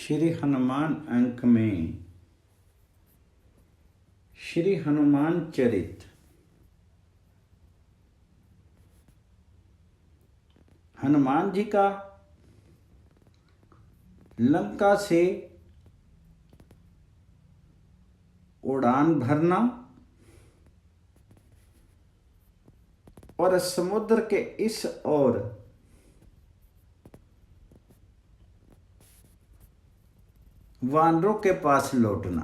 श्री हनुमान अंक में श्री हनुमान चरित। हनुमान जी का लंका से उड़ान भरना और समुद्र के इस ओर वानरों के पास लौटना।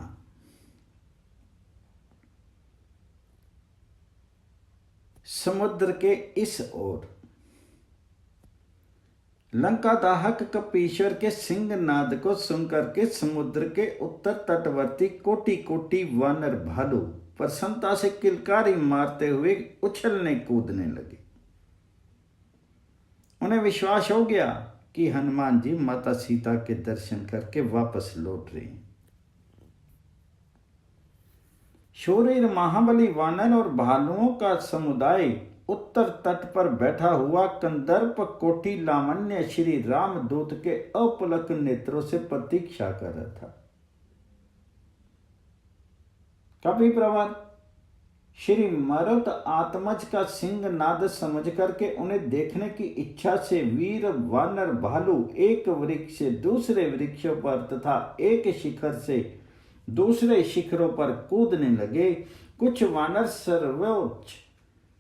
समुद्र के इस ओर लंका दाहक कपीश्वर के सिंह नाद को सुनकर के समुद्र के उत्तर तटवर्ती कोटि कोटि वानर भालू प्रसन्नता से किलकारी मारते हुए उछलने कूदने लगे। उन्हें विश्वास हो गया कि हनुमान जी माता सीता के दर्शन करके वापस लौट रहे हैं। शूरवीर महाबली वानर और भालुओं का समुदाय उत्तर तट पर बैठा हुआ कंदर्प कोटि लावण्य श्री रामदूत के अपलक नेत्रों से प्रतीक्षा कर रहा था। कवि प्रवर श्री मरुत आत्मज का सिंह नाद समझ करके उन्हें देखने की इच्छा से वीर वानर भालू एक वृक्ष से दूसरे वृक्षों पर तथा एक शिखर से दूसरे शिखरों पर कूदने लगे। कुछ वानर सर्वोच्च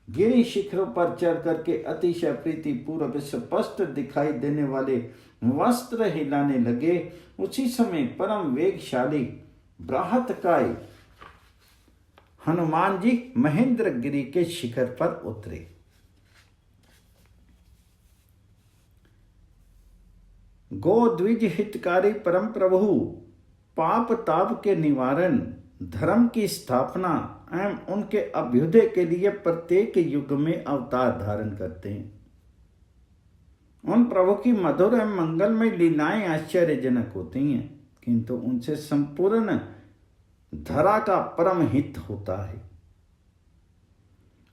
गिरी शिखरों पर चढ़ करके अतिशय प्रीति पूर्वक स्पष्ट दिखाई देने वाले वस्त्र हिलाने लगे। उसी समय परम वेगशाली बृहत्काय हनुमान जी महेंद्र गिरी के शिखर पर उतरे। गो द्विज हितकारी परम प्रभु पाप ताप के निवारण धर्म की स्थापना एवं उनके अभ्युदय के लिए प्रत्येक युग में अवतार धारण करते हैं। उन प्रभु की मधुर एवं मंगलमय लीलाएं आश्चर्यजनक होती हैं, किंतु उनसे संपूर्ण धरा का परम हित होता है।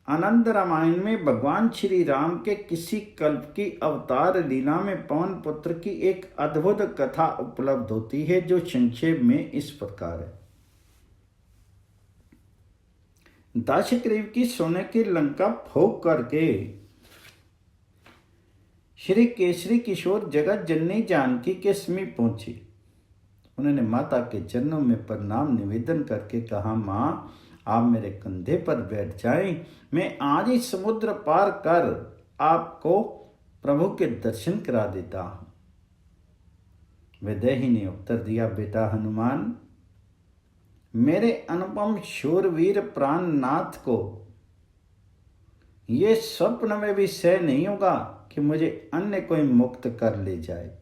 आनंद रामायण में भगवान श्री राम के किसी कल्प की अवतार लीला में पवन पुत्र की एक अद्भुत कथा उपलब्ध होती है, जो संक्षेप में इस प्रकार है। दशग्रीव की सोने की लंका फूंक करके श्री केसरी किशोर जगत जननी जानकी के समीप पहुंचे। उन्होंने माता के चरणों में प्रणाम निवेदन करके कहा, माँ आप मेरे कंधे पर बैठ जाएं, मैं आज ही समुद्र पार कर आपको प्रभु के दर्शन करा देता हूं। वैदेही ने उत्तर दिया, बेटा हनुमान, मेरे अनुपम शूरवीर प्राणनाथ को ये स्वप्न में भी सह नहीं होगा कि मुझे अन्य कोई मुक्त कर ले जाए।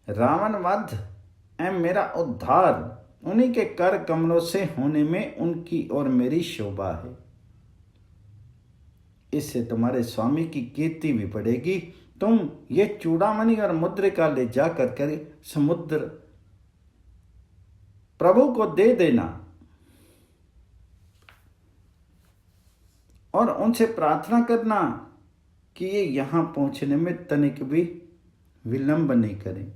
रावण वध एवं मेरा उद्धार उन्हीं के कर कमलों से होने में उनकी और मेरी शोभा है। इससे तुम्हारे स्वामी की कीर्ति भी बढ़ेगी। तुम ये चूड़ामणि और मुद्रिका ले जाकर समुद्र प्रभु को दे देना और उनसे प्रार्थना करना कि ये यहां पहुंचने में तनिक भी विलंब नहीं करें।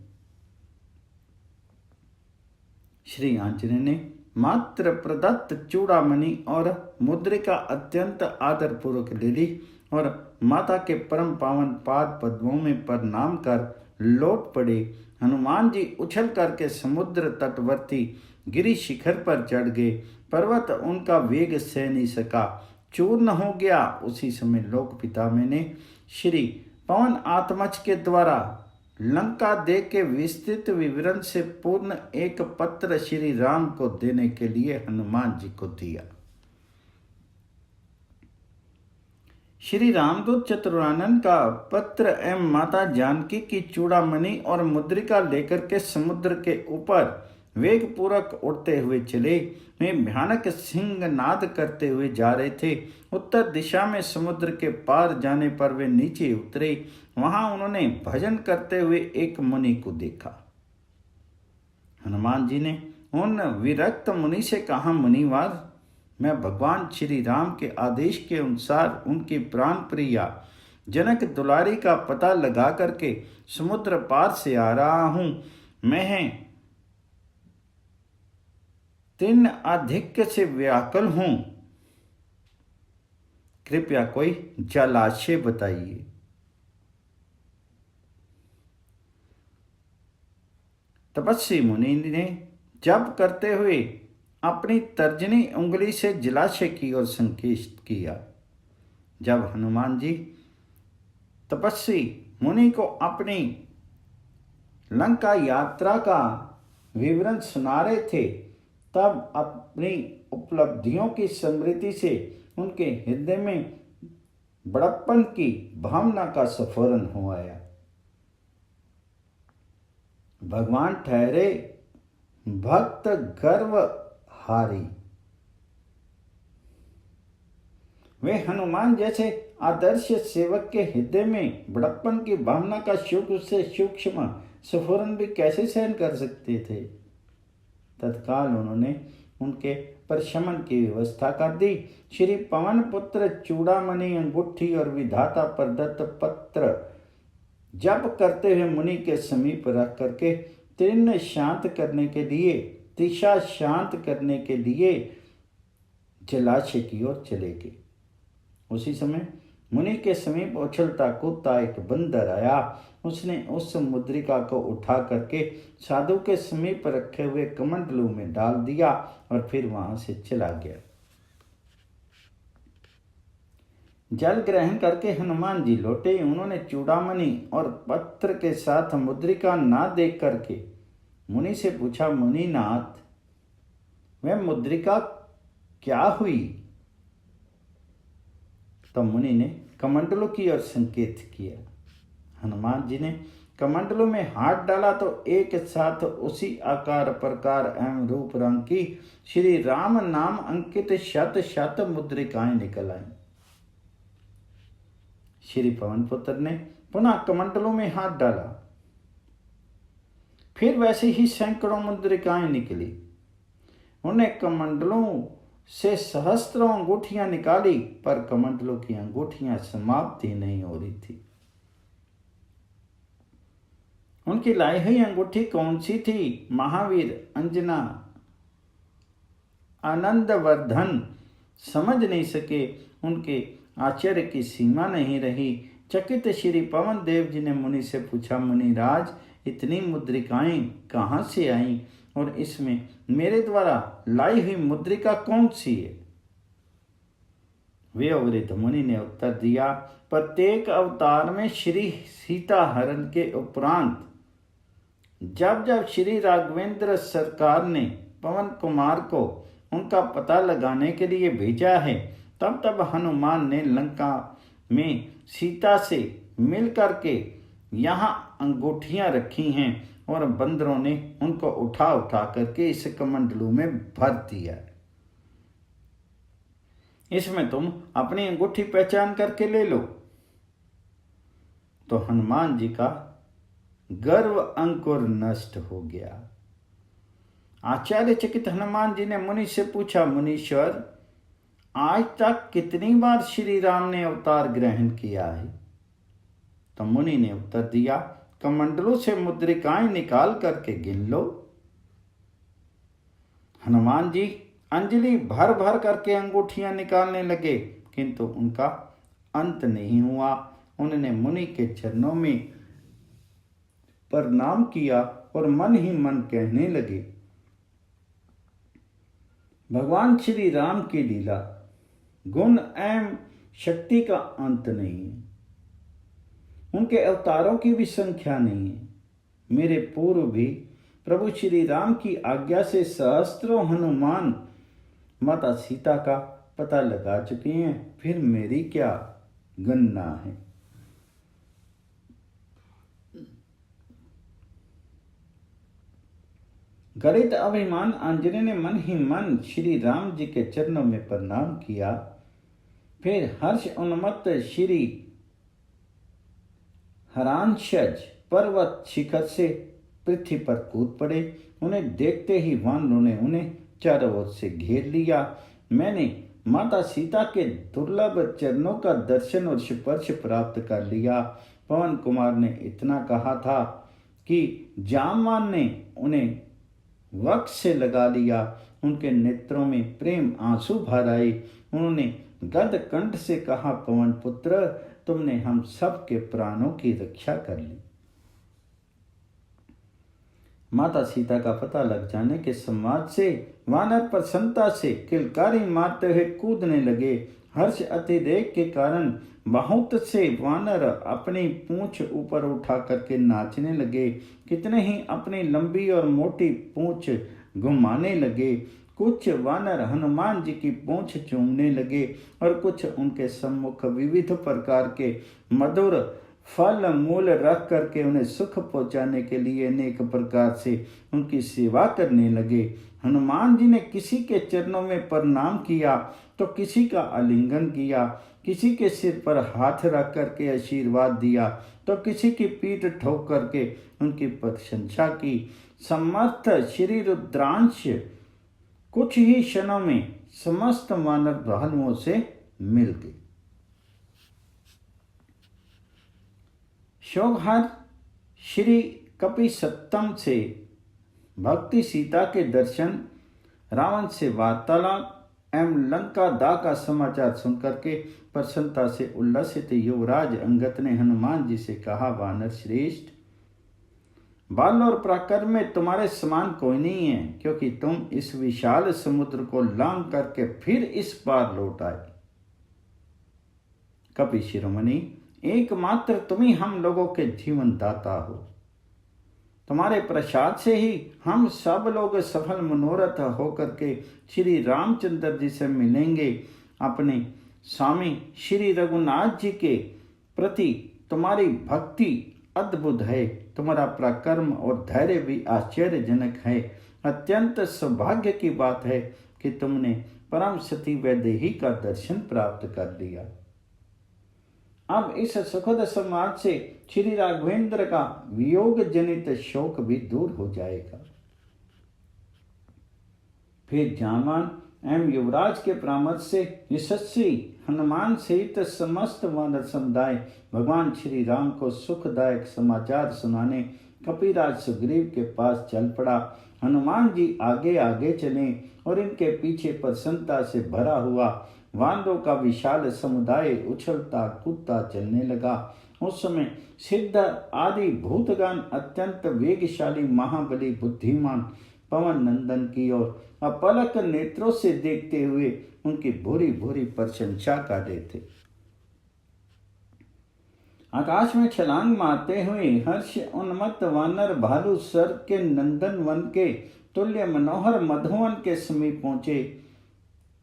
श्री आंजनेय ने मात्र प्रदत्त चूड़ामणि और मुद्रिका अत्यंत आदर पूर्वक ले ली और माता के परम पावन पाद पद्मों में प्रणाम कर लौट पड़े। हनुमान जी उछल करके समुद्र तटवर्ती गिरी शिखर पर चढ़ गए। पर्वत उनका वेग सह नहीं सका, चूर्ण हो गया। उसी समय लोक पिता ने श्री पवन आत्मज के द्वारा लंका दे के विस्तृत विवरण से पूर्ण एक पत्र श्री राम को देने के लिए हनुमान जी को दिया। श्री रामदूत चतुरानन का पत्र एवं माता जानकी की चूड़ामणि और मुद्रिका लेकर के समुद्र के ऊपर वेग पूर्वक उड़ते हुए चले। वे भयानक सिंह नाद करते हुए जा रहे थे। उत्तर दिशा में समुद्र के पार जाने पर वे नीचे उतरे। वहां उन्होंने भजन करते हुए एक मुनि को देखा। हनुमान जी ने उन विरक्त मुनि से कहा, मुनिवार, मैं भगवान श्री राम के आदेश के अनुसार उनकी प्राण प्रिया जनक दुलारी का पता लगा करके समुद्र पार से आ रहा हूं। मैं 3 आधिक्य से व्याकुल हूं। कृपया कोई जलाशय बताइए। तपस्वी मुनि ने जप करते हुए अपनी तर्जनी उंगली से जलाशय की ओर संकेत किया। जब हनुमान जी तपस्वी मुनि को अपनी लंका यात्रा का विवरण सुना रहे थे, तब अपनी उपलब्धियों की स्मृति से उनके हृदय में बड़प्पन की भावना का स्फुरन हो आया। भगवान ठहरे भक्त गर्व हारी। वे हनुमान जैसे आदर्श सेवक के हृदय में बड़प्पन की भावना का सूक्ष्म से सूक्ष्म स्फुरन भी कैसे सहन कर सकते थे। तत्काल उन्होंने उनके प्रशमन की व्यवस्था कर दी। श्री पवन पुत्र चूड़ामणि अंगूठी और विधाता प्रदत्त पत्र जप करते हुए मुनि के समीप रख करके तीर्ण शांत करने के लिए तिशा शांत करने के लिए जलाशय की ओर चले गए। उसी समय मुनि के समीप उछलता कूदता एक बंदर आया। उसने उस मुद्रिका को उठा करके साधु के समीप रखे हुए कमंडलू में डाल दिया और फिर वहां से चला गया। जल ग्रहण करके हनुमान जी लौटे। उन्होंने चूड़ामणि और पत्र के साथ मुद्रिका ना देख करके मुनि से पूछा, मुनिनाथ, वह मुद्रिका क्या हुई? तो मुनि ने कमंडलों की ओर संकेत किया। हनुमान जी ने कमंडलों में हाथ डाला तो एक साथ उसी आकार प्रकार एवं रूप रंग की श्री राम नाम अंकित शत शत मुद्रिकाएं निकल आई। श्री पवन पुत्र ने पुनः कमंडलों में हाथ डाला, फिर वैसे ही सैकड़ों मुद्रिकाएं निकली। उन्हें कमंडलों से सहस्त्रों अंगूठियां निकाली, पर कमंडलों की अंगूठियां समाप्त ही नहीं हो रही थी। उनकी लाई हुई अंगूठी कौन सी थी? महावीर, अंजना, आनंदवर्धन समझ नहीं सके। उनके आश्चर्य की सीमा नहीं रही। चकित श्री पवन देव जी ने मुनि से पूछा, मुनिराज, इतनी मुद्रिकाएं कहाँ से आईं और इसमें मेरे द्वारा लाई हुई मुद्रिका कौन सी है? वे अवृद्ध मुनि ने उत्तर दिया, प्रत्येक अवतार में श्री सीता हरण के उपरांत जब जब श्री राघवेंद्र सरकार ने पवन कुमार को उनका पता लगाने के लिए भेजा है, तब तब हनुमान ने लंका में सीता से मिल करके यहाँ अंगूठियां रखी हैं और बंदरों ने उनको उठा उठा करके इस कमंडलू में भर दिया। इसमें तुम अपनी अंगूठी पहचान करके ले लो। तो हनुमान जी का गर्व अंकुर नष्ट हो गया। आचार्य चकित हनुमान जी ने मुनि से पूछा, मुनीश्वर, आज तक कितनी बार श्री राम ने अवतार ग्रहण किया है? तो मुनि ने उत्तर दिया, कमंडलों से मुद्रिकाएं निकाल करके गिन लो। हनुमान जी अंजलि भर भर करके अंगूठियां निकालने लगे, किंतु उनका अंत नहीं हुआ। उन्होंने मुनि के चरणों में प्रणाम किया और मन ही मन कहने लगे, भगवान श्री राम की लीला, गुण एवं शक्ति का अंत नहीं है। उनके अवतारों की भी संख्या नहीं है। मेरे पूर्व भी प्रभु श्री राम की आज्ञा से सहस्त्रों हनुमान माता सीता का पता लगा चुके हैं, फिर मेरी क्या गणना है। गणित अभिमान आंजनेय ने मन ही मन श्री राम जी के चरणों में प्रणाम किया। फिर हर्ष उन्मत्त श्री हरांशज पर्वत शिखर से पृथ्वी पर कूद पड़े। उन्हें देखते ही वानरों ने उन्हें चारों ओर से घेर लिया। मैंने माता सीता के दुर्लभ चरणों का दर्शन और स्पर्श प्राप्त कर लिया। पवन कुमार ने इतना कहा था कि जामवान ने उन्हें वक्ष से लगा लिया। उनके नेत्रों में प्रेम आंसू भर आए। उन्होंने गद कंठ से कहा, पवन पुत्र, तुमने हम सब के प्राणों की रक्षा कर ली। माता सीता का पता लग जाने के संवाद से वानर प्रसन्नता से किलकारी मारते हुए कूदने लगे। हर्ष अतिरेक के कारण बहुत से वानर अपनी पूंछ ऊपर उठा करके नाचने लगे। कितने ही अपनी लंबी और मोटी पूंछ घुमाने लगे। कुछ वानर हनुमान जी की पूंछ चूमने लगे और कुछ उनके सम्मुख विविध प्रकार के मधुर फल मूल रख करके उन्हें सुख पहुंचाने के लिए अनेक प्रकार से उनकी सेवा करने लगे। हनुमान जी ने किसी के चरणों में प्रणाम किया तो किसी का आलिंगन किया, किसी के सिर पर हाथ रख करके आशीर्वाद दिया तो किसी की पीठ ठोक करके उनकी प्रशंसा की। समस्त श्री रुद्रांश कुछ ही क्षणों में समस्त वानर भालुओं से मिल गए। शोकहर श्री कपिसत्तम से भक्ति, सीता के दर्शन, रावण से वार्तालाप एवं लंका दाह का समाचार सुनकर के प्रसन्नता से उल्लसित युवराज अंगद ने हनुमान जी से कहा, वानर श्रेष्ठ, बल और पराक्रम में तुम्हारे समान कोई नहीं है, क्योंकि तुम इस विशाल समुद्र को लांघ करके फिर इस पार लौट आए। कपि शिरोमणि, एकमात्र तुम ही हम लोगों के जीवन दाता हो। तुम्हारे प्रसाद से ही हम सब लोग सफल मनोरथ होकर के श्री रामचंद्र जी से मिलेंगे। अपने स्वामी श्री रघुनाथ जी के प्रति तुम्हारी भक्ति अद्भुत है। तुम्हारा पराक्रम और धैर्य भी आश्चर्यजनक है। अत्यंत सौभाग्य की बात है कि तुमने परम सती वैदेही का दर्शन प्राप्त कर लिया। अब इस सुखद समाज से श्री राघवेंद्र का वियोग जनित शोक भी दूर हो जाएगा। फिर जामवान एवं युवराज के परामर्श से यशस्वी हनुमान सहित समस्त वानर समुदाय भगवान श्री राम को सुखदायक समाचार सुनाने कपिराज सुग्रीव के पास चल पड़ा। हनुमान जी आगे आगे चले और इनके पीछे प्रसन्नता से भरा हुआ वानरों का विशाल समुदाय उछलता कूदता चलने लगा। उस समय सिद्ध आदि भूतगण अत्यंत वेगशाली महाबली बुद्धिमान पवन नंदन की ओर अपलक नेत्रों से देखते हुए उनकी भूरी भूरी प्रशंसा कर रहे थे। आकाश में छलांग मारते हुए हर्ष उन्मत्त वानर भालू सर्प के नंदन वन के तुल्य मनोहर मधुवन के समीप पहुंचे।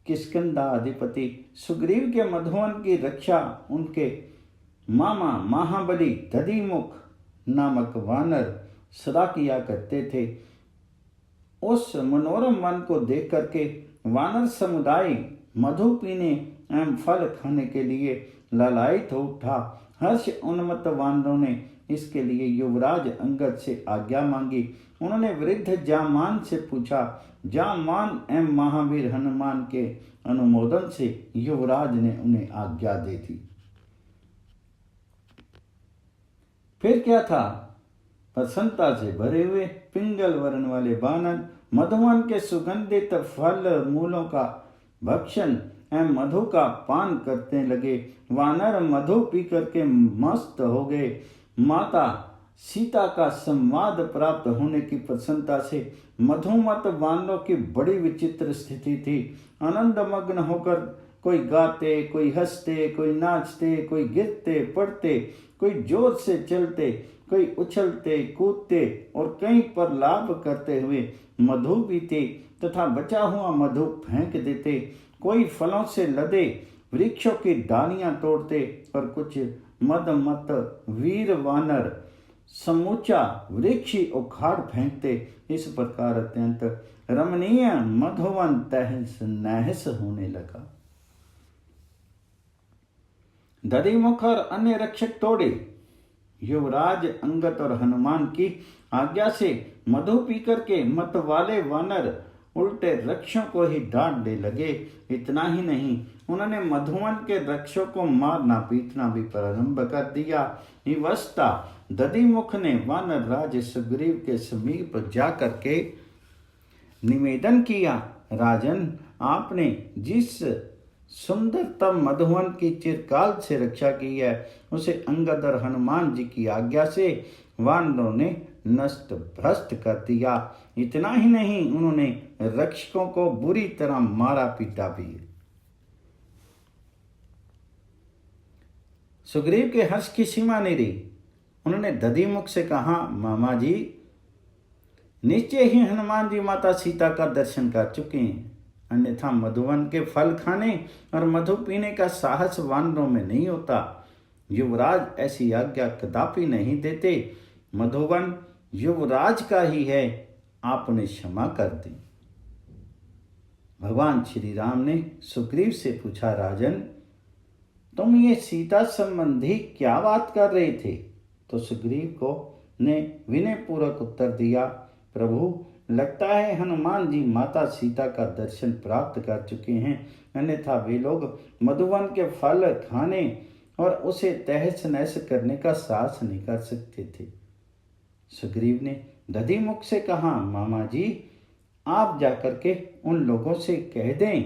किष्किंधा अधिपति सुग्रीव के मधुवन की रक्षा उनके मामा महाबली दधिमुख नामक वानर सदा किया करते थे। उस मनोरम वन को देख करके वानर समुदाय मधु पीने एवं फल खाने के लिए लालायित हो उठा। हर्ष उन्मत्त वानरों ने इसके लिए युवराज अंगद से आज्ञा मांगी। उन्होंने वृद्ध जामवान से पूछा। जामवान एवं महावीर हनुमान के अनुमोदन से युवराज ने उन्हें आज्ञा दे दी। फिर क्या था? प्रसन्नता से भरे हुए पिंगल वर्ण वाले बानर मधुवन के सुगंधित फल मूलों का भक्षण एवं मधु का पान करने लगे। वानर मधु पी करके मस्त हो गए। माता सीता का संवाद प्राप्त होने की प्रसन्नता से मधुमत वानरों की बड़ी विचित्र स्थिति थी। आनंद मग्न होकर कोई गाते, कोई हंसते, कोई नाचते, कोई गिरते पड़ते, कोई जोर से चलते, कोई उछलते कूदते और कहीं पर लाभ करते हुए मधु पीते तथा बचा हुआ मधु फेंक देते। कोई फलों से लदे वृक्षों की डालियां तोड़ते और कुछ मदमत वीर वानर समूचा वृक्ष उखाड़ फेंकते। इस प्रकार अत्यंत रमणीय मधुवन तहस नहस होने लगा। दधिमुख और अन्य रक्षक तोड़े। युवराज अंगद और हनुमान की आज्ञा से मधु पीकर के मत वाले वानर उल्टे वृक्षों को ही डांटने लगे। इतना ही नहीं, उन्होंने मधुवन के वृक्षों को मारना पीटना भी प्रारंभ कर दिया। विवशता दधिमुख ने वानर राज सुग्रीव के समीप जाकर के निवेदन किया, राजन, आपने जिस सुंदरतम मधुवन की चिरकाल से रक्षा की है, उसे अंगद और हनुमान जी की आज्ञा से वानरों ने नष्ट भ्रष्ट कर दिया। इतना ही नहीं, उन्होंने रक्षकों को बुरी तरह मारा पीटा भी। सुग्रीव के हर्ष की सीमा नहीं रही। उन्होंने दधिमुख से कहा, मामा जी, निश्चय ही हनुमान जी माता सीता का दर्शन कर चुके हैं, अन्यथा मधुवन के फल खाने और मधु पीने का साहस वानरों में नहीं होता। युवराज ऐसी आज्ञा कदापि नहीं देते। मधुवन युवराज का ही है, आपने क्षमा कर दी। भगवान श्री राम ने सुग्रीव से पूछा, राजन, तुम ये सीता संबंधी क्या बात कर रहे थे? तो सुग्रीव को ने विनय पूर्वक उत्तर दिया, प्रभु, लगता है हनुमान जी माता सीता का दर्शन प्राप्त कर चुके हैं, अन्यथा वे लोग मधुवन के फल खाने और उसे तहस नहस करने का साहस नहीं कर सकते थे। सुग्रीव ने दधिमुख से कहा, मामा जी, आप जाकर के उन लोगों से कह दें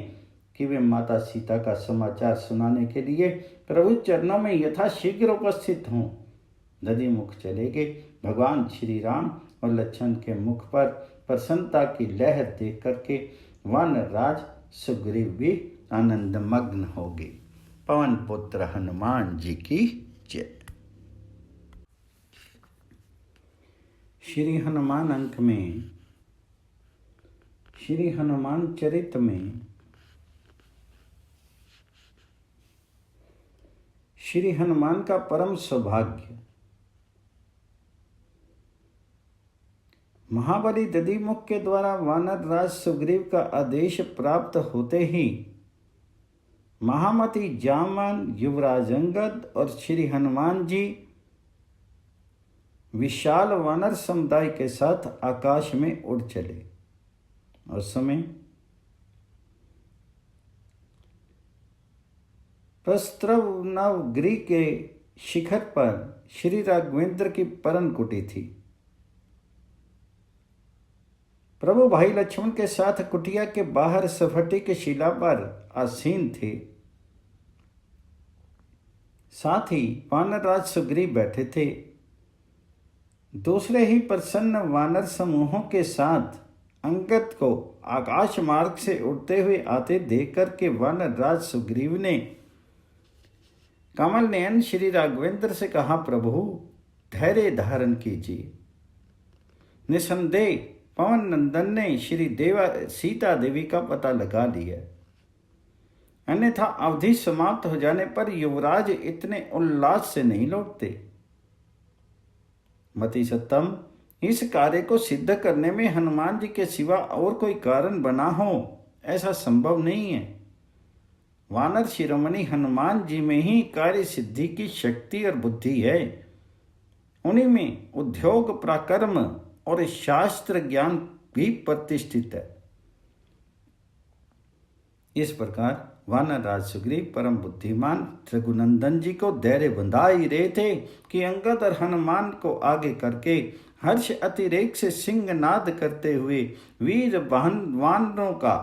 कि वे माता सीता का समाचार सुनाने के लिए प्रभु चरणों में यथाशीघ्र उपस्थित हों। दधिमुख चले गए। भगवान श्री राम और लक्ष्मण के मुख पर प्रसन्नता की लहर देख करके वानर राज सुग्रीव भी आनंदमग्न हो गए। पवन पुत्र हनुमान जी की जय। श्री हनुमान अंक में, श्री हनुमान चरित में श्री हनुमान का परम सौभाग्य। महाबली दधिमुख के द्वारा वानर राज सुग्रीव का आदेश प्राप्त होते ही महामती जामन, युवराज अंगद और श्री हनुमान जी विशाल वानर समुदाय के साथ आकाश में उड़ चले। उस समय प्रस्त्रवनगिरि के शिखर पर श्री राघवेंद्र की परम कुटी थी। प्रभु भाई लक्ष्मण के साथ कुटिया के बाहर स्फटिक शिला पर आसीन थे। साथ ही वानरराज सुग्रीव बैठे थे। दूसरे ही प्रसन्न वानर समूहों के साथ अंगद को आकाश मार्ग से उड़ते हुए आते देख करके वानरराज सुग्रीव ने कमल नयन श्री राघवेंद्र से कहा, प्रभु, धैर्य धारण कीजिए। निसंदेह पवन नंदन ने श्री सीता देवी का पता लगा लिया, अन्यथा अवधि समाप्त हो जाने पर युवराज इतने उल्लास से नहीं लौटते। मति सत्तम, इस कार्य को सिद्ध करने में हनुमान जी के सिवा और कोई कारण बना हो, ऐसा संभव नहीं है। वानर शिरोमणि हनुमान जी में ही कार्य सिद्धि की शक्ति और बुद्धि है। उन्हीं में उद्योग पराक्रम और शास्त्र ज्ञान भी प्रतिष्ठित है। इस प्रकार वानरराज सुग्रीव परम बुद्धिमान रघुनंदन जी को धैर्य बंधा ही रहे थे कि अंगद और हनुमान को आगे करके हर्ष अतिरेक से सिंहनाद करते हुए वीर वानरों का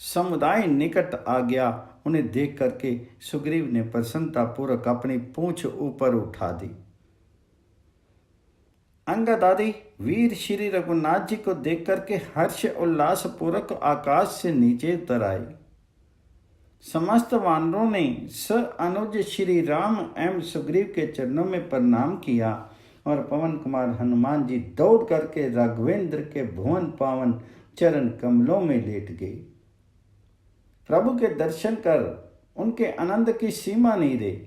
समुदाय निकट आ गया। उन्हें देख करके सुग्रीव ने प्रसन्नता पूर्वक अपनी पूंछ ऊपर उठा दी। अंगद आदि वीर श्री रघुनाथ जी को देख करके हर्ष उल्लास पूर्वक आकाश से नीचे उतर आए। समस्त वानरों ने स अनुज श्री राम एवं सुग्रीव के चरणों में प्रणाम किया और पवन कुमार हनुमान जी दौड़ करके राघवेंद्र के भुवन पावन चरण कमलों में लेट गए। प्रभु के दर्शन कर उनके आनंद की सीमा नहीं रही।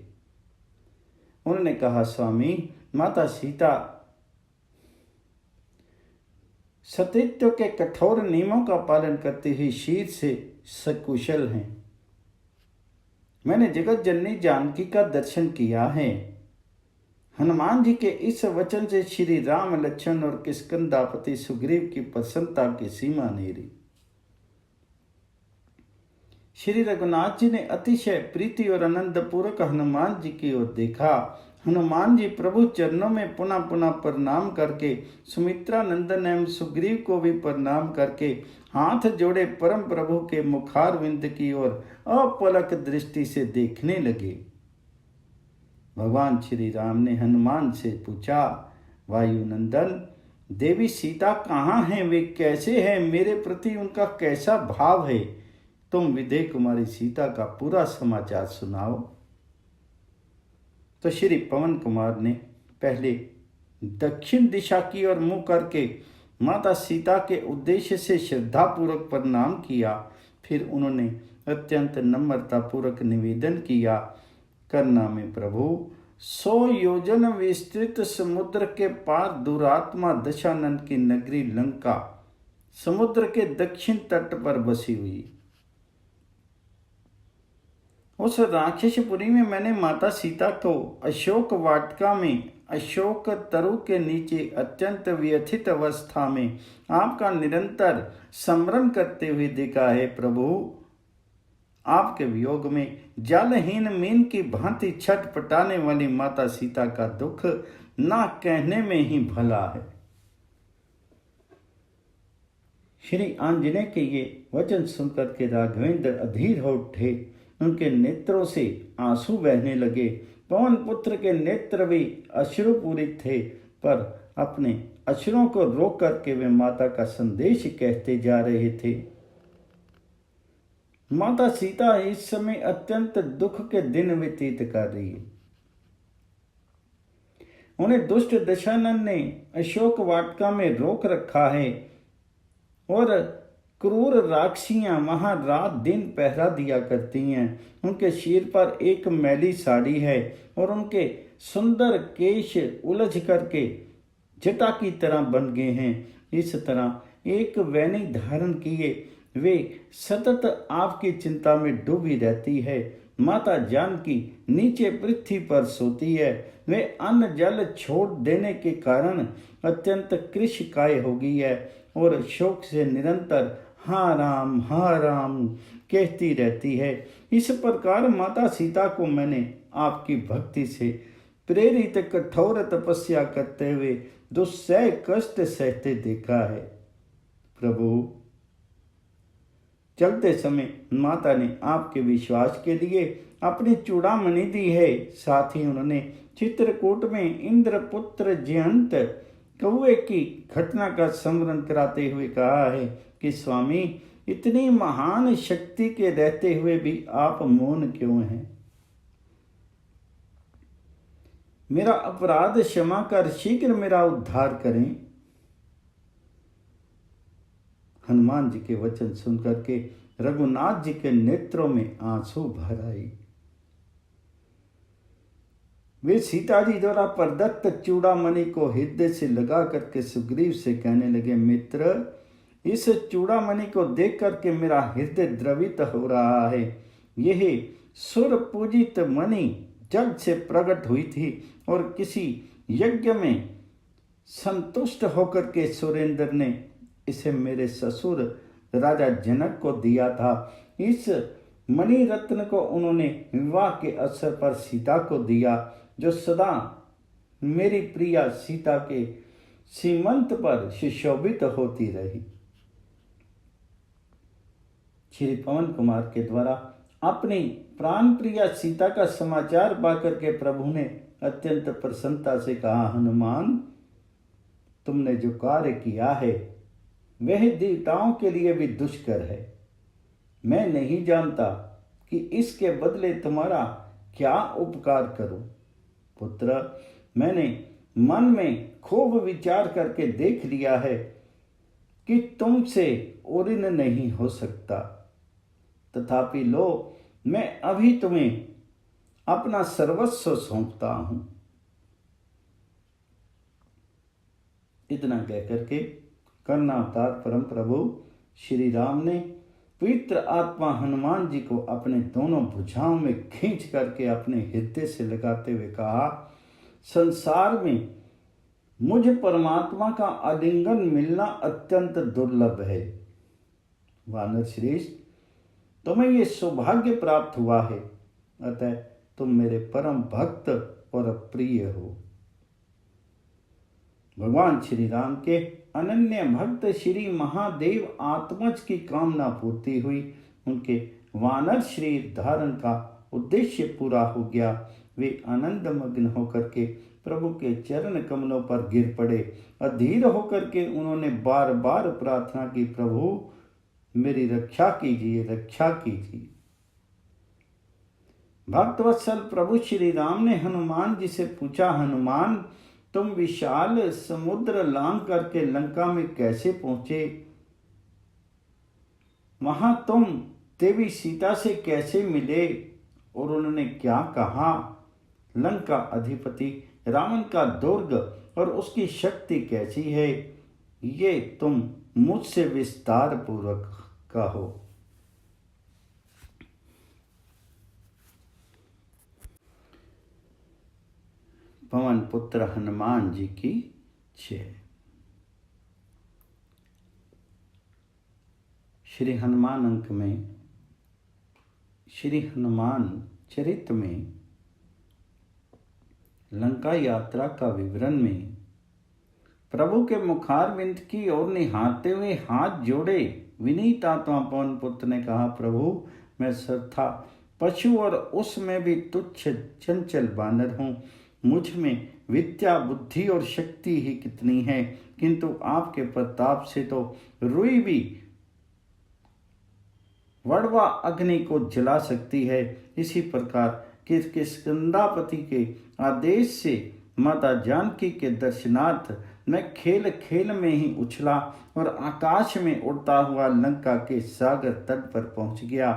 उन्होंने कहा, स्वामी, माता सीता सतीत्व के कठोर नियमों का पालन करते हुए शीर से सकुशल हैं। मैंने जगत जननी जानकी का दर्शन किया है। हनुमान जी के इस वचन से श्री राम, लक्ष्मण और किष्किंधापति सुग्रीव की प्रसन्नता की सीमा नहीं रही। श्री रघुनाथ जी ने अतिशय प्रीति और आनंद पूर्वक हनुमान जी की ओर देखा। हनुमान जी प्रभु चरणों में पुनः पुनः प्रणाम करके सुमित्रा नंदन एवं सुग्रीव को भी प्रणाम करके हाथ जोड़े परम प्रभु के मुखारविंद की ओर अपलक दृष्टि से देखने लगे। भगवान श्री राम ने हनुमान से पूछा, वायुनंदन, देवी सीता कहाँ हैं? वे कैसे हैं? मेरे प्रति उनका कैसा भाव है? तुम विदेह कुमारी सीता का पूरा समाचार सुनाओ। तो श्री पवन कुमार ने पहले दक्षिण दिशा की ओर मुंह करके माता सीता के उद्देश्य से श्रद्धापूर्वक प्रणाम किया। फिर उन्होंने अत्यंत नम्रतापूर्वक निवेदन किया, करना में प्रभु, 100 योजन विस्तृत समुद्र के पार दुरात्मा दशानन की नगरी लंका समुद्र के दक्षिण तट पर बसी हुई। उस राक्षसपुरी में मैंने माता सीता को अशोक वाटिका में अशोक तरु के नीचे अत्यंत व्यथित अवस्था में आपका निरंतर स्मरण करते हुए देखा है। प्रभु, आपके वियोग में जलहीन मीन की भांति छटपटाने वाली माता सीता का दुख ना कहने में ही भला है। श्री आंजनेय के ये वचन सुनकर के राघवेंद्र अधीर हो उठे। उनके नेत्रों से आंसू बहने लगे। पवन पुत्र के नेत्र भी अश्रुपूरित थे, पर अपने अश्रुओं को रोक करके वे माता का संदेश कहते जा रहे थे। माता सीता इस समय अत्यंत दुख के दिन व्यतीत कर रही है। उन्हें दुष्ट दशानन ने अशोक वाटिका में रोक रखा है और क्रूर राक्षियां वहां रात दिन पहरा दिया करती हैं। उनके सिर पर एक मैली साड़ी है और उनके सुंदर केश उलझ करके जटा की तरह बन गए हैं। इस तरह एक वैनी धारण किए वे सतत आपकी चिंता में डूबी रहती है। माता जानकी नीचे पृथ्वी पर सोती है। वे अन्न जल छोड़ देने के कारण अत्यंत कृशकाय हो गई है और शोक से निरंतर हाँ राम कहती रहती है। इस प्रकार माता सीता को मैंने आपकी भक्ति से प्रेरित कठोर तपस्या करते हुए दुस्सह कष्ट सहते देखा है। प्रभु, चलते समय माता ने आपके विश्वास के लिए अपनी चूड़ामणि दी है। साथ ही उन्होंने चित्रकूट में इंद्रपुत्र जयंत कौवे की घटना का स्मरण कराते हुए कहा है कि स्वामी, इतनी महान शक्ति के रहते हुए भी आप मौन क्यों हैं? मेरा अपराध क्षमा कर शीघ्र मेरा उद्धार करें। हनुमान जी के वचन सुनकर के रघुनाथ जी के नेत्रों में आंसू भर आए। वे सीता जी द्वारा प्रदत्त चूड़ामणि को हृदय से लगा करके सुग्रीव से कहने लगे, मित्र, इस चूड़ामणि को देख करके मेरा हृदय द्रवित हो रहा है। यह सुर पूजित मणि जग से प्रकट हुई थी और किसी यज्ञ में संतुष्ट होकर के सुरेंद्र ने इसे मेरे ससुर राजा जनक को दिया था। इस मणि रत्न को उन्होंने विवाह के अवसर पर सीता को दिया, जो सदा मेरी प्रिया सीता के सीमंत पर सुशोभित होती रही। श्री पवन कुमार के द्वारा अपनी प्राण प्रिया सीता का समाचार पाकर के प्रभु ने अत्यंत प्रसन्नता से कहा, हनुमान, तुमने जो कार्य किया है वह देवताओं के लिए भी दुष्कर है। मैं नहीं जानता कि इसके बदले तुम्हारा क्या उपकार करूं। पुत्र, मैंने मन में खूब विचार करके देख लिया है कि तुमसे ओरिन नहीं हो सकता। तथापि लो, मैं अभी तुम्हें अपना सर्वस्व सौंपता हूं। इतना कहकर के कर्णावतार परम प्रभु श्री राम ने पवित्र आत्मा हनुमान जी को अपने दोनों भुजाओं में खींच करके अपने हृदय से लगाते हुए कहा, संसार में मुझ परमात्मा का आलिंगन मिलना अत्यंत दुर्लभ है। वानर श्रेष्ठ, तुम्हें ये सौभाग्य प्राप्त हुआ है, अतः तुम मेरे परम भक्त और प्रिय हो। भगवान श्री राम के अनन्य भक्त श्री महादेव आत्मज की कामना पूर्ति हुई। उनके वानर शरीर धारण का उद्देश्य पूरा हो गया। वे आनंद मग्न होकर के प्रभु के चरण कमलों पर गिर पड़े। अधीर होकर के उन्होंने बार बार प्रार्थना की, प्रभु मेरी रक्षा कीजिए, रक्षा कीजिए। भक्तवत्सल प्रभु श्री राम ने हनुमान जी से पूछा, हनुमान तुम विशाल समुद्र लांघ करके लंका में कैसे पहुंचे? वहां तुम देवी सीता से कैसे मिले और उन्होंने क्या कहा? लंका अधिपति रावण का दुर्ग और उसकी शक्ति कैसी है, ये तुम मुझसे विस्तार पूर्वक कहो। पवन पुत्र हनुमान जी की जय। श्री हनुमान अंक में, श्री हनुमान चरित में लंका यात्रा का विवरण में प्रभु के मुखारविंद की ओर निहारते हुए हाथ जोड़े विनीत आत्मा पवन पुत्र ने कहा, प्रभु मैं सर्वथा पशु और उसमें भी तुच्छ चंचल बानर हूँ। मुझ में विद्या बुद्धि और शक्ति ही कितनी है, किंतु आपके प्रताप से तो रुई भी वड़वा अग्नि को जला सकती है। इसी प्रकार किष्किंधापति के आदेश से माता जानकी के दर्शनार्थ मैं खेल खेल में ही उछला और आकाश में उड़ता हुआ लंका के सागर तट पर पहुंच गया।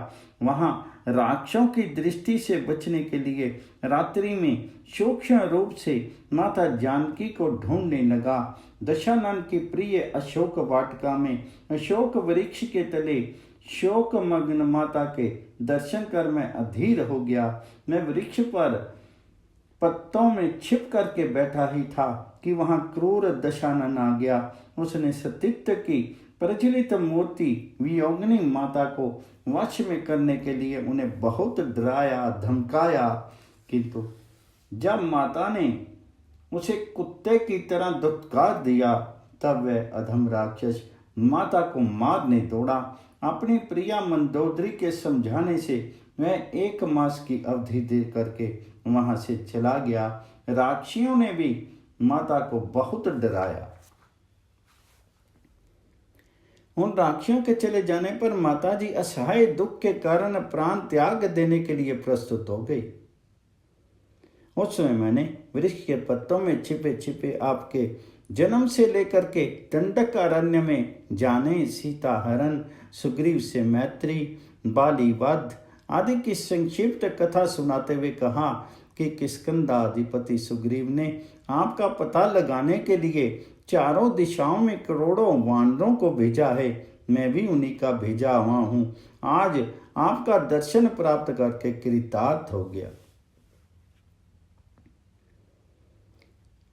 वहां राक्षसों की दृष्टि से बचने के लिए रात्रि में सूक्ष्म रूप से माता जानकी को ढूंढने लगा। दशानन की प्रिय अशोक वाटिका में अशोक वृक्ष के तले शोक मग्न माता के दर्शन कर मैं अधीर हो गया। मैं वृक्ष पर पत्तों में छिप करके बैठा ही था कि वहां क्रूर दशानन आ गया। उसने सतीत्व की प्रज्वलित मूर्ति वियोगिनी माता को वश में करने के लिए उन्हें बहुत डराया धमकाया, किंतु जब माता ने उसे कुत्ते की तरह दुत्कार दिया तब वह अधम राक्षस माता को मारने दौड़ा। अपनी प्रिया मंदोदरी के समझाने से वह 1 मास की अवधि दे करके वहां से चला गया। राक्षियों ने भी माता को बहुत डराया। उन राक्षियों के चले जाने पर माताजी असहाय दुख के कारण प्राण त्याग देने के लिए प्रस्तुत हो गई। उस समय मैंने वृक्ष के पत्तों में छिपे छिपे आपके जन्म से लेकर के दंडक अरण्य में जाने, सीता हरण, सुग्रीव से मैत्री, बाली वध आदि की संक्षिप्त कथा सुनाते हुए कहा कि किष्किंधाधिपति सुग्रीव ने आपका पता लगाने के लिए चारों दिशाओं में करोड़ों वानरों को भेजा है। मैं भी उन्हीं का भेजा हुआ हूँ। आज आपका दर्शन प्राप्त करके कृतार्थ हो गया।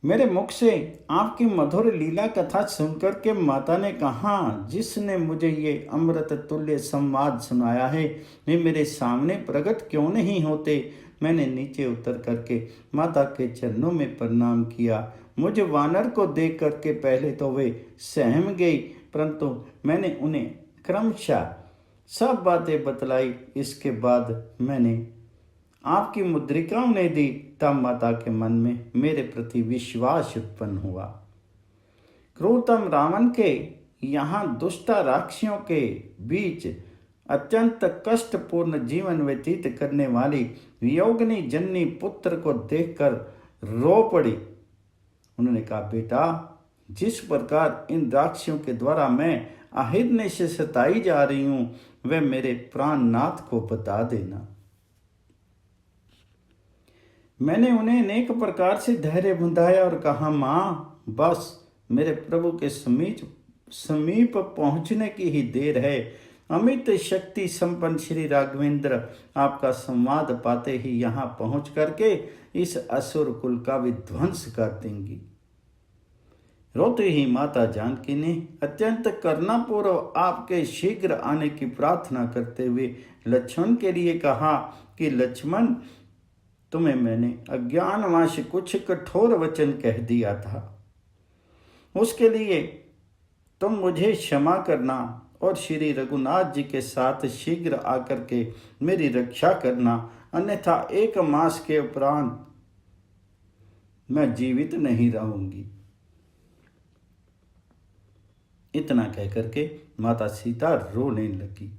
मेरे मुख से आपकी मधुर लीला कथा सुनकर के माता ने कहा, जिसने मुझे ये अमृत तुल्य संवाद सुनाया है वे मेरे सामने प्रकट क्यों नहीं होते। मैंने नीचे उतर करके माता के चरणों में प्रणाम किया। मुझ वानर को देख करके पहले तो वे सहम गई, परंतु मैंने उन्हें क्रमशः सब बातें बतलाई। इसके बाद मैंने आपकी मुद्रिका उन्हें दी, तब माता के मन में मेरे प्रति विश्वास उत्पन्न हुआ। क्रूरतम रावण के यहाँ दुष्ट राक्षियों के बीच अत्यंत कष्टपूर्ण जीवन व्यतीत करने वाली वियोगिनी जननी पुत्र को देखकर रो पड़ी। उन्होंने कहा, बेटा जिस प्रकार इन राक्षियों के द्वारा मैं अहिर्निश से सताई जा रही हूँ वह मेरे प्राणनाथ को बता देना। मैंने उन्हें अनेक प्रकार से धैर्य बंधाया और कहा, माँ बस मेरे प्रभु के समीप पहुँचने की ही देर है। अमित शक्ति संपन्न श्री राघवेंद्र आपका संवाद पाते ही यहाँ पहुँच करके इस असुर कुल का विध्वंस कर देंगी। रोती ही माता जानकी ने अत्यंत करुणापूर्वक आपके शीघ्र आने की प्रार्थना करते हुए लक्ष्मण के लिए कहा कि लक्ष्मण, तुम्हें मैंने अज्ञानवश कुछ कठोर वचन कह दिया था, उसके लिए तुम मुझे क्षमा करना और श्री रघुनाथ जी के साथ शीघ्र आकर के मेरी रक्षा करना, अन्यथा 1 मास के उपरांत मैं जीवित नहीं रहूंगी। इतना कहकर के माता सीता रोने लगी।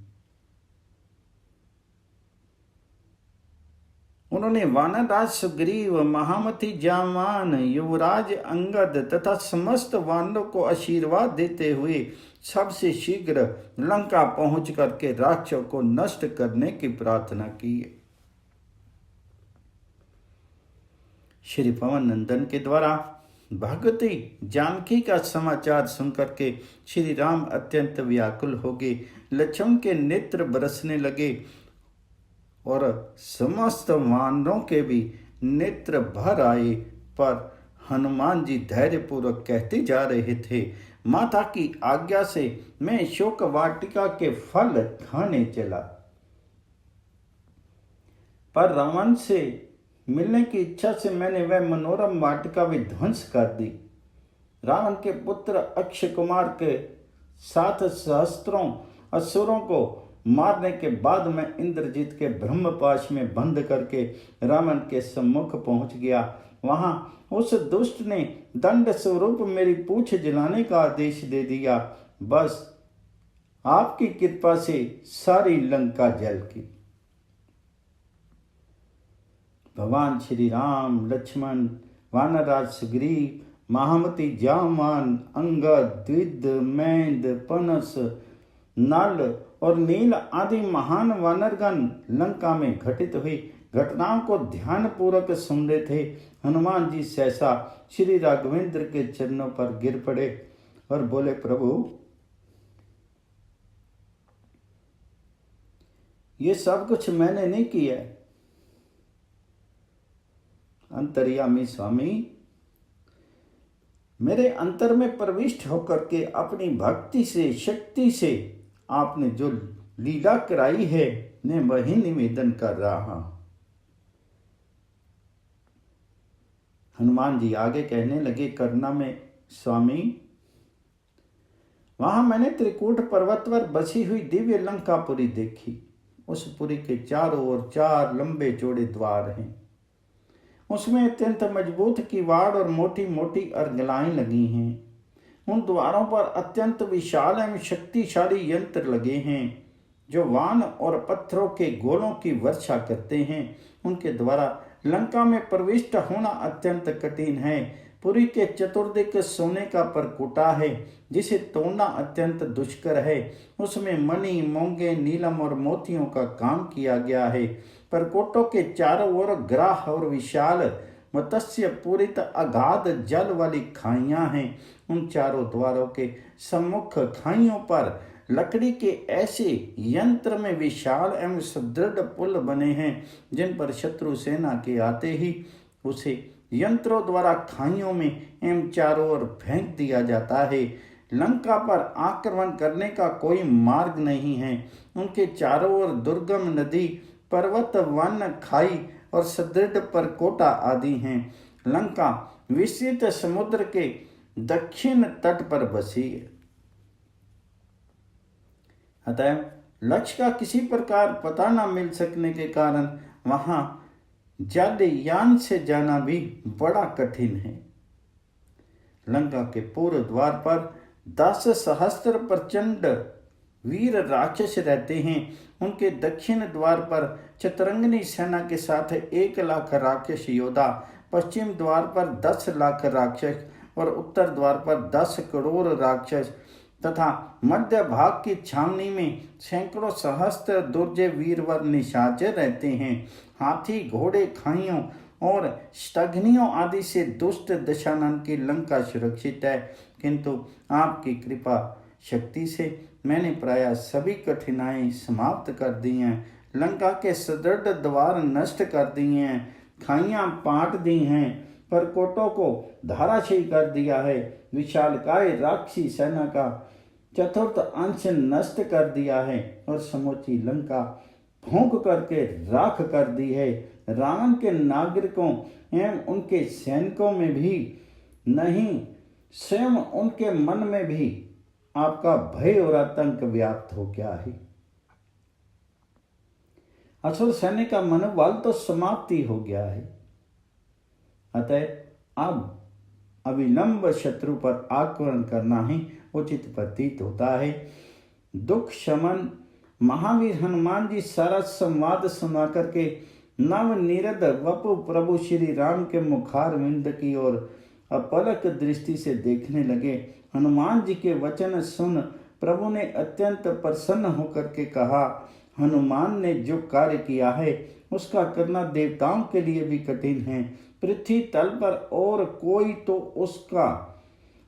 उन्होंने वानरराज सुग्रीव, महामती जामान, युवराज अंगद तथा समस्त वानरों को आशीर्वाद देते हुए सबसे शीघ्र लंका पहुंच करके राक्षसों को नष्ट करने की प्रार्थना की। श्री पवन नंदन के द्वारा भगवती जानकी का समाचार सुनकर के श्री राम अत्यंत व्याकुल हो गए। लक्ष्मण के नेत्र बरसने लगे और समस्त वानरों के भी नेत्र भर आए, पर हनुमान जी धैर्यपूर्वक कहते जा रहे थे, माता की आज्ञा से मैं शोक वाटिका के फल खाने चला, पर रावण से मिलने की इच्छा से मैंने वह मनोरम वाटिका भी ध्वंस कर दी। रावण के पुत्र अक्षय कुमार के साथ सहस्त्रों असुरों को मारने के बाद मैं इंद्रजीत के ब्रह्मपाश में बंद करके रावण के सम्मुख पहुंच गया। वहां उस दुष्ट ने दंड स्वरूप मेरी पूंछ जलाने का आदेश दे दिया। बस आपकी कृपा से सारी लंका जल गई। भगवान श्री राम, लक्ष्मण, वानरराज सुग्रीव, महामती जामान, अंगद, द्विद, मैंद, पनस, नल और नील आदि महान वानरगण लंका में घटित हुई घटनाओं को ध्यान पूर्वक सुन रहे थे। हनुमान जी सहसा श्री राघवेंद्र के चरणों पर गिर पड़े और बोले, प्रभु, ये सब कुछ मैंने नहीं किया। अंतर्यामी स्वामी, मेरे अंतर में प्रविष्ट होकर के अपनी भक्ति से, शक्ति से आपने जो लीला कराई है, मैं वही निवेदन कर रहा हूं। हनुमान जी आगे कहने लगे, करना में स्वामी, वहां मैंने त्रिकूट पर्वत पर बसी हुई दिव्य लंकापुरी देखी। उस पुरी के चारों ओर 4 लंबे चौड़े द्वार हैं। उसमें अत्यंत मजबूत किवाड़ और मोटी मोटी अर्गलाएं लगी हैं। उन द्वारों पर अत्यंत विशाल एवं शक्तिशाली यंत्र लगे हैं जो वान और पत्थरों के गोलों की वर्षा करते हैं। उनके द्वारा लंका में प्रविष्ट होना अत्यंत कठिन है। पुरी के चतुर्दिक सोने का परकुटा है जिसे तोड़ना अत्यंत दुष्कर है। उसमें मणि, मोंगे, नीलम और मोतियों का काम किया गया है। परकोटों के चारों ओर ग्राह और विशाल मत्स्य पूरित अगाध जल वाली खाइयां हैं। उन चारों द्वारों के सम्मुख खाइयों पर लकड़ी के ऐसे यंत्र में विशाल एवं सुदृढ़ पुल बने हैं जिन पर शत्रु सेना के आते ही उसे यंत्रों द्वारा खाइयों में एवं चारों ओर फेंक दिया जाता है। लंका पर आक्रमण करने का कोई मार्ग नहीं है। उनके चारों ओर दुर्गम नदी, पर्वत, वन, खाई और सुदृढ़ परकोटा आदि हैं। लंका विस्तृत समुद्र के दक्षिण तट पर बसी है। अतः लक्ष्य का किसी प्रकार पता न मिल सकने के कारण वहां जलयान से जाना भी बड़ा कठिन है। लंका के पूर्व द्वार पर 10 सहस्त्र प्रचंड वीर राक्षस रहते हैं। उनके दक्षिण द्वार पर चतुरंगिनी सेना के साथ 1 लाख राक्षस योद्धा, पश्चिम द्वार पर 10 लाख राक्षस और उत्तर द्वार पर 10 करोड़ राक्षस तथा मध्य भाग की छावनी में सैकड़ों सहस्त्र दुर्जय वीरवर निशाचर रहते हैं। हाथी, घोड़े, खाइयों और स्थगनियों आदि से दुष्ट दशानन की लंका सुरक्षित है, किंतु आपकी कृपा शक्ति से मैंने प्रायः सभी कठिनाई समाप्त कर दी हैं। लंका के सुदृढ़ द्वार नष्ट कर दिए हैं, खाइयां पाट दी हैं, परकोटों को धाराशायी कर दिया है। विशालकाय राक्षसी सेना का चतुर्थ अंश नष्ट कर दिया है और समूची लंका फूंक करके राख कर दी है। रावण के नागरिकों एवं उनके सैनिकों में भी नहीं, स्वयं उनके मन में भी आपका भय और आतंक व्याप्त हो गया है। असुर सैनिक का मनोबल तो समाप्ति हो गया है। अतः अब अविलंब शत्रु पर आक्रमण करना ही उचित प्रतीत होता है। दुख शमन महावीर हनुमान जी सारा संवाद सुना करके नवनिरद वपु प्रभु श्री राम के मुखारविंद की ओर अपलक दृष्टि से देखने लगे। हनुमान जी के वचन सुन प्रभु ने अत्यंत प्रसन्न होकर के कहा, हनुमान ने जो कार्य किया है उसका करना देवताओं के लिए भी कठिन है। पृथ्वी तल पर और कोई तो उसका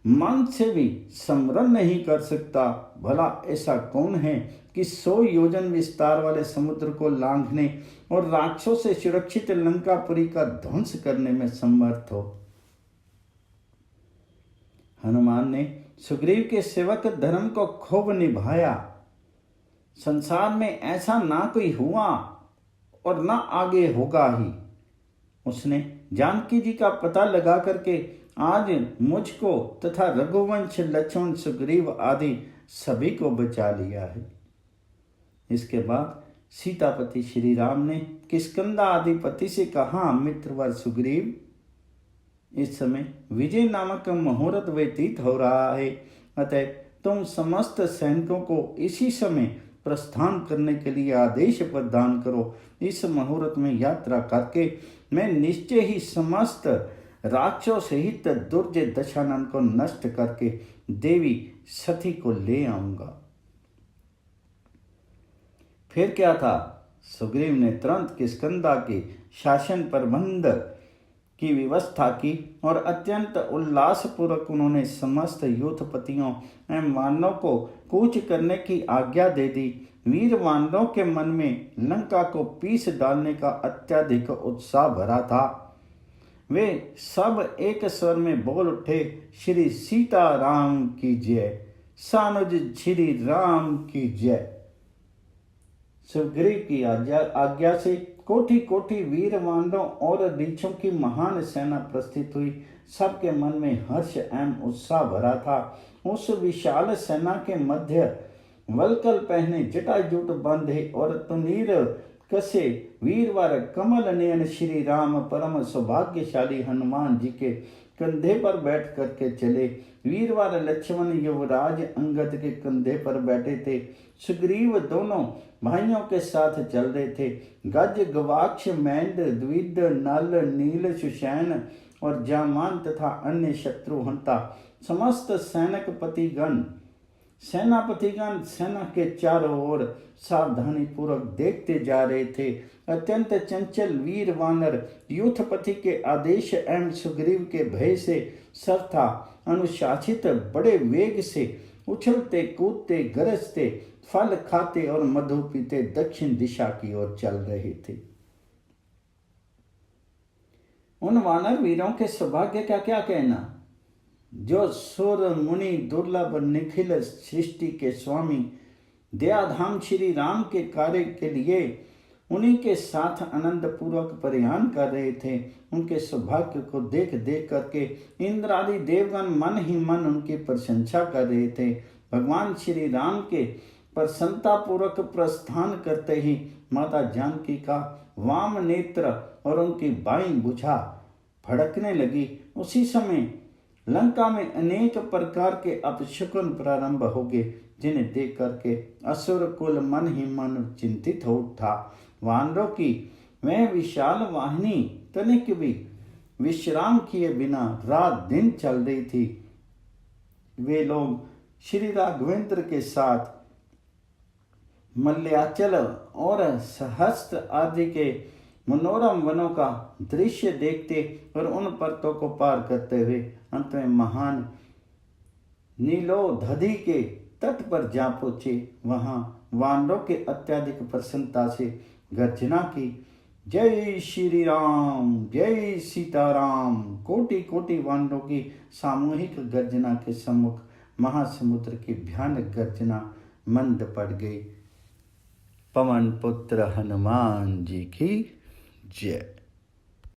मन से भी स्मरण नहीं कर सकता। भला ऐसा कौन है कि 100 योजन विस्तार वाले समुद्र को लांघने और राक्षसों से सुरक्षित लंकापुरी का ध्वंस करने में समर्थ हो। हनुमान ने सुग्रीव के सेवक धर्म को खूब निभाया। संसार में ऐसा ना कोई हुआ और ना आगे होगा ही। उसने जानकी जी का पता लगा करके आज मुझको तथा रघुवंश लक्ष्मण सुग्रीव आदि सभी को बचा लिया है। इसके बाद सीतापति श्री राम ने किष्किंधा आदिपति से कहा, मित्रवर सुग्रीव, इस समय विजय नामक मुहूर्त व्यतीत हो रहा है। अतः तुम समस्त सैनिकों को इसी समय प्रस्थान करने के लिए आदेश प्रदान करो। इस मुहूर्त में यात्रा करके मैं निश्चय ही समस्त राक्षसों सहित दुर्जय दशानन को नष्ट करके देवी सती को ले आऊंगा। फिर क्या था, सुग्रीव ने तुरंत किष्किंधा के शासन प्रबंध की व्यवस्था की और अत्यंत उल्लासपूर्वक उन्होंने समस्त योद्धपतियों एवं वानरों को कूच करने की आज्ञा दे दी। वीर वानरों के मन में लंका को पीस डालने का अत्यधिक उत्साह भरा था। वे सब एक स्वर में बोल उठे, श्री सीता राम की जय, सानुज श्री राम की जय। सुग्रीव की आज्ञा से कोटि कोटि वीर वानरों और रीछों की महान सेना प्रस्थित हुई। सबके मन में हर्ष एवं उत्साह भरा था। उस विशाल सेना के मध्य वलकल पहने, जटाजूट बांधे और तुनीर कसे वीरवर कमल नयन श्री राम परम सौभाग्यशाली हनुमान जी के कंधे पर बैठ करके चले। वीरवर लक्ष्मण युवराज अंगद के कंधे पर बैठे थे। सुग्रीव दोनों भाइयों के साथ चल रहे थे। गज गवाक्ष मैंड द्विद नल नील सुषैन और जामान तथा अन्य शत्रुहंता समस्त सेनापतिगण सेना के चारों ओर सावधानी पूर्वक देखते जा रहे थे। अत्यंत चंचल वीर वानर यूथपति के आदेश एवं सुग्रीव के भय से सर्वथा अनुशासित बड़े वेग से उछलते कूदते गरजते फल खाते और मधु पीते दक्षिण दिशा की ओर चल रहे थे। उन वानर वीरों के सौभाग्य का क्या कहना, जो सुर मुनि दुर्लभ निखिल सृष्टि के स्वामी दयाधाम श्री राम के कार्य के लिए उन्हीं के साथ आनंद पूर्वक प्रयाण कर रहे थे। उनके सौभाग्य को देख देख करके इंद्र आदि देवगण मन ही मन उनकी प्रशंसा कर रहे थे। भगवान श्री राम के प्रसन्नता पूर्वक प्रस्थान करते ही माता जानकी का वाम नेत्र और उनकी बाईं भुजा फड़कने लगी। उसी समय लंका में अनेक प्रकार के अपशकुन प्रारंभ हो गए, जिन्हें देख करके असुर कुल मन ही मन चिंतित हो उठा। वानरों की वह विशाल वाहिनी तनिक भी विश्राम किए बिना रात दिन चल रही थी। वे लोग श्री राघवेंद्र के साथ मल्याचल और सहस्त्र आदि के मनोरम वनों का दृश्य देखते और उन पर्वतों को पार करते हुए अंत में महान नीलोधधि के तट पर जा पहुंचे। वहां वानरों के अत्यधिक प्रसन्नता से गर्जना की, जय श्री राम, जय सीताराम। कोटि कोटि वानरों की सामूहिक गर्जना के सम्मुख महासमुद्र की भयानक गर्जना मंद पड़ गई। पवन पुत्र हनुमान जी की जय।